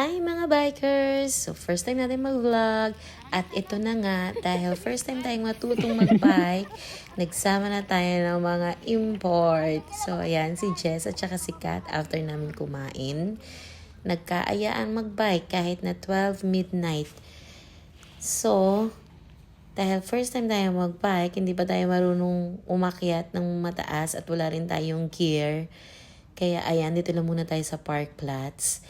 Hi mga bikers! So first time natin mag-vlog at ito na nga dahil first time tayong matutong mag-bike, nagsama na tayo ng mga import. So ayan, si Jess at saka si Kat after namin kumain, nagkaayaan mag-bike kahit na 12 midnight. So, dahil first time tayo mag-bike, hindi pa tayo marunong umakyat ng mataas at wala rin tayong gear. Kaya ayan, dito lang muna tayo sa park plots.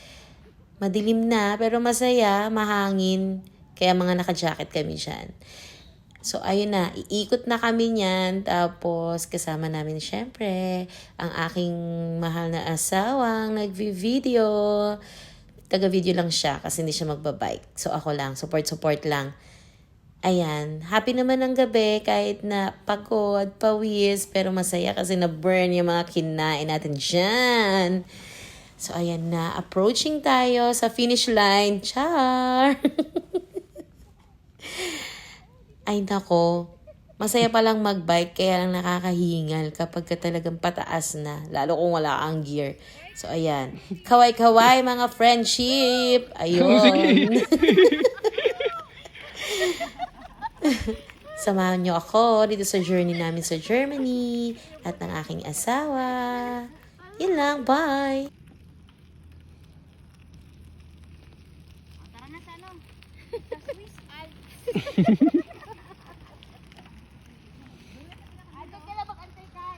Madilim na, pero masaya, mahangin. Kaya mga naka-jacket kami dyan. So, ayun na. Iikot na kami niyan. Tapos, kasama namin syempre, ang aking mahal na asawang nagvi-video. Taga-video lang siya kasi hindi siya magbabike. So, ako lang. Support lang. Ayan. Happy naman ang gabi kahit na pagod, pawis, pero masaya kasi na-burn yung mga kinain natin dyan. So, ayan na. Approaching tayo sa finish line. Char! Ay, nako. Masaya palang mag-bike, kaya lang nakakahingal kapag ka talagang pataas na. Lalo kung wala kang gear. So, ayan. Kaway-kaway, mga friendship. Ayun. Samahan nyo ako dito sa journey namin sa Germany at ng aking asawa. Yun lang. Bye! Tara na sa ano? Sa Swiss Alps.